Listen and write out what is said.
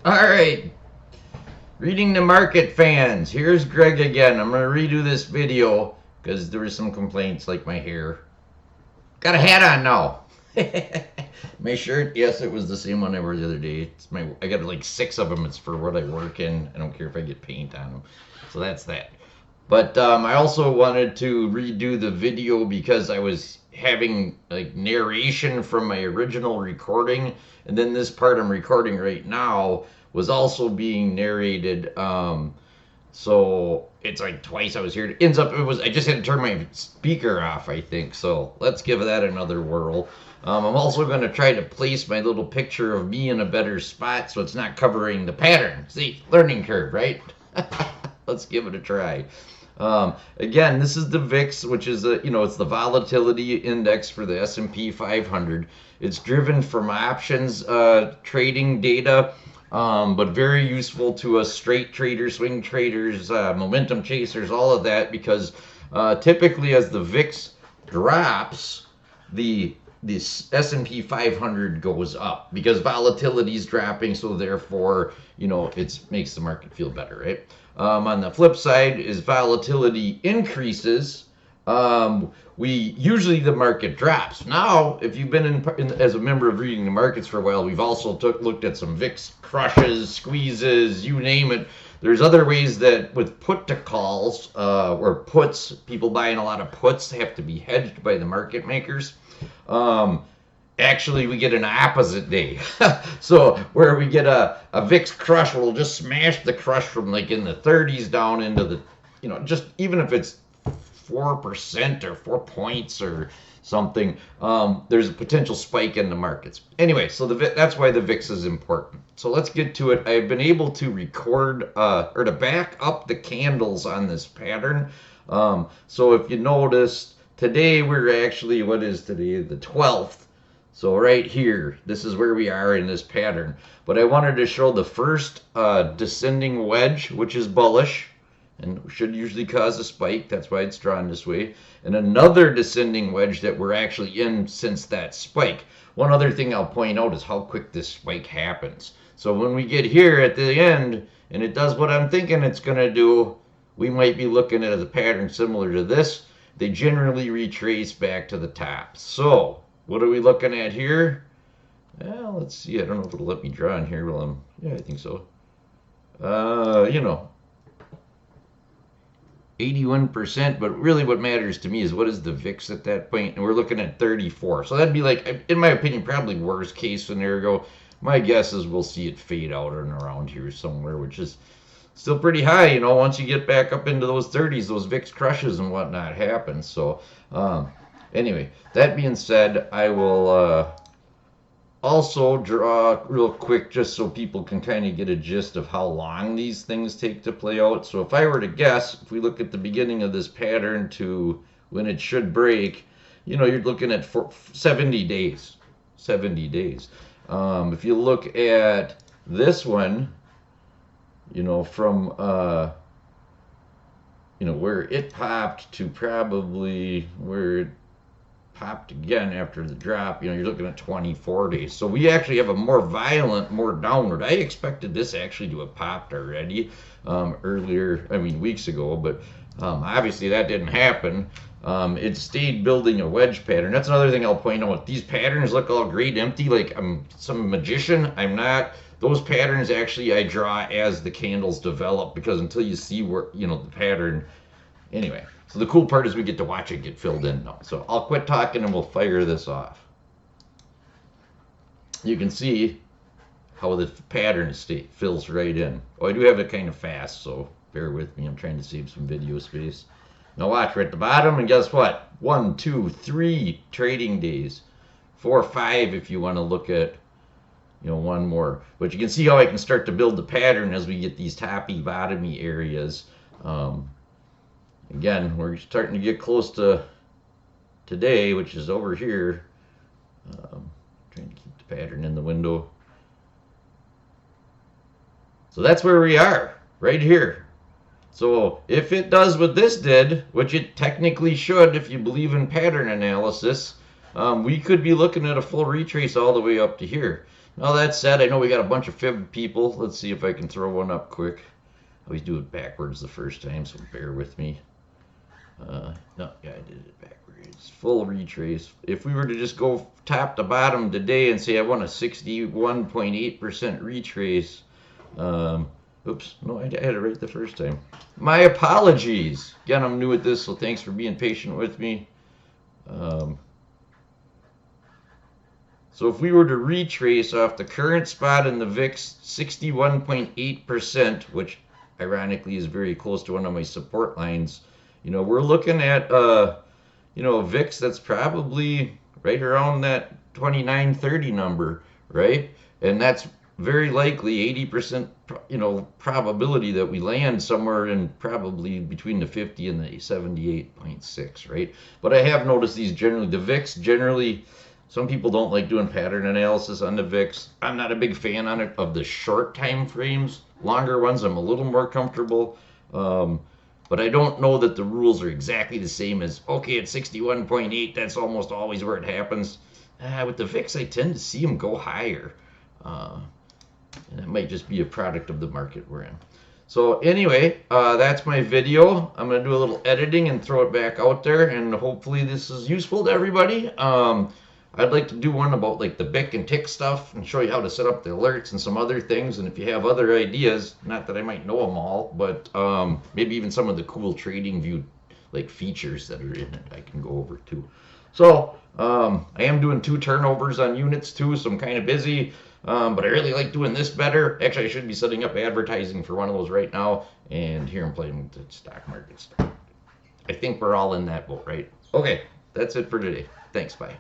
All right, reading the market fans. Here's Greg again. I'm going to redo this video because there were some complaints like my hair. Got a hat on now. My shirt, yes, it was the same one I wore the other day. I got like 6 of them. It's for what I work in. I don't care if I get paint on them. So that's that. But I also wanted to redo the video because I was having like narration from my original recording, and then this part I'm recording right now was also being narrated. So it's like twice I was here. It ends up it was I just had to turn my speaker off, I think. So let's give that another whirl. I'm also going to try to place my little picture of me in a better spot so it's not covering the pattern. See, learning curve, right? Let's give it a try. Again, this is the VIX, which is it's the volatility index for the S&P 500. It's driven from options trading data, but very useful to us straight traders, swing traders, momentum chasers, all of that, because typically as the VIX drops, the this S&P 500 goes up because volatility is dropping, so therefore, it makes the market feel better, right? On the flip side, is volatility increases, we usually the market drops. Now, if you've been as a member of reading the markets for a while, we've also looked at some VIX crushes, squeezes, you name it. There's other ways that with put to calls or puts, people buying a lot of puts have to be hedged by the market makers. Um, Actually, we get an opposite day. So where we get a VIX crush, we'll just smash the crush from like in the 30s down into the, just even if it's 4% or 4 points or something, there's a potential spike in the markets. Anyway, so that's why the VIX is important. So let's get to it. I've been able to record or to back up the candles on this pattern. So if you noticed, today we're actually, what is today? The 12th. So right here, this is where we are in this pattern. But I wanted to show the first descending wedge, which is bullish and should usually cause a spike. That's why it's drawn this way. And another descending wedge that we're actually in since that spike. One other thing I'll point out is how quick this spike happens. So when we get here at the end, and it does what I'm thinking it's going to do, we might be looking at a pattern similar to this. They generally retrace back to the top. So what are we looking at here? Well, let's see. I don't know if it'll let me draw in here. Well, yeah, I think so. 81%, but really what matters to me is what is the VIX at that point, and we're looking at 34. So that'd be like, in my opinion, probably worst case scenario. My guess is we'll see it fade out and around here somewhere, which is still pretty high. Once you get back up into those 30s, those VIX crushes and whatnot happen. So anyway, that being said, I will also draw real quick just so people can kind of get a gist of how long these things take to play out. So if I were to guess, if we look at the beginning of this pattern to when it should break, you're looking at 70 days. 70 days. If you look at this one, from where it popped to probably where it popped again after the drop, you're looking at 24 days. So we actually have a more violent, more downward. I expected this actually to have popped already earlier, weeks ago, but obviously that didn't happen. It stayed building a wedge pattern. That's another thing I'll point out. These patterns look all great empty, like I'm some magician. I'm not. Those patterns actually I draw as the candles develop, because until you see where, the pattern. Anyway, so the cool part is we get to watch it get filled in now. So I'll quit talking and we'll fire this off. You can see how the pattern fills right in. Oh, I do have it kind of fast, so bear with me. I'm trying to save some video space. Now watch, we're at the bottom, and guess what? 1, 2, 3 trading days. 4, 5 if you want to look at, one more. But you can see how I can start to build the pattern as we get these toppy, bottomy areas. Again, we're starting to get close to today, which is over here. Trying to keep the pattern in the window. So that's where we are, right here. So if it does what this did, which it technically should if you believe in pattern analysis, we could be looking at a full retrace all the way up to here. All that said, I know we got a bunch of fib people. Let's see if I can throw one up quick. I always do it backwards the first time, so bear with me. No, yeah, I did it backwards. Full retrace. If we were to just go top to bottom today and say I want a 61.8% retrace, oops, no, I had it right the first time. My apologies. Again, I'm new at this, so thanks for being patient with me. So if we were to retrace off the current spot in the VIX, 61.8%, which ironically is very close to one of my support lines, you know, we're looking at, you know, a VIX that's probably right around that 2930 number, right? And that's very likely 80%, you know, probability that we land somewhere in probably between the 50 and the 78.6, right? But I have noticed these generally, the VIX generally, some people don't like doing pattern analysis on the VIX. I'm not a big fan on it of the short time frames. Longer ones, I'm a little more comfortable. But I don't know that the rules are exactly the same as, okay, at 61.8, that's almost always where it happens. With the VIX, I tend to see them go higher. And it might just be a product of the market we're in. So anyway, that's my video. I'm going to do a little editing and throw it back out there, and hopefully this is useful to everybody. I'd like to do one about like the BIC and tick stuff and show you how to set up the alerts and some other things. And if you have other ideas, not that I might know them all, but maybe even some of the cool trading view like features that are in it, I can go over too. So I am doing 2 turnovers on units too, so I'm kind of busy. But I really like doing this better. Actually, I should be setting up advertising for one of those right now. And here I'm playing with the stock market stuff. I think we're all in that boat, right? Okay, that's it for today. Thanks, bye.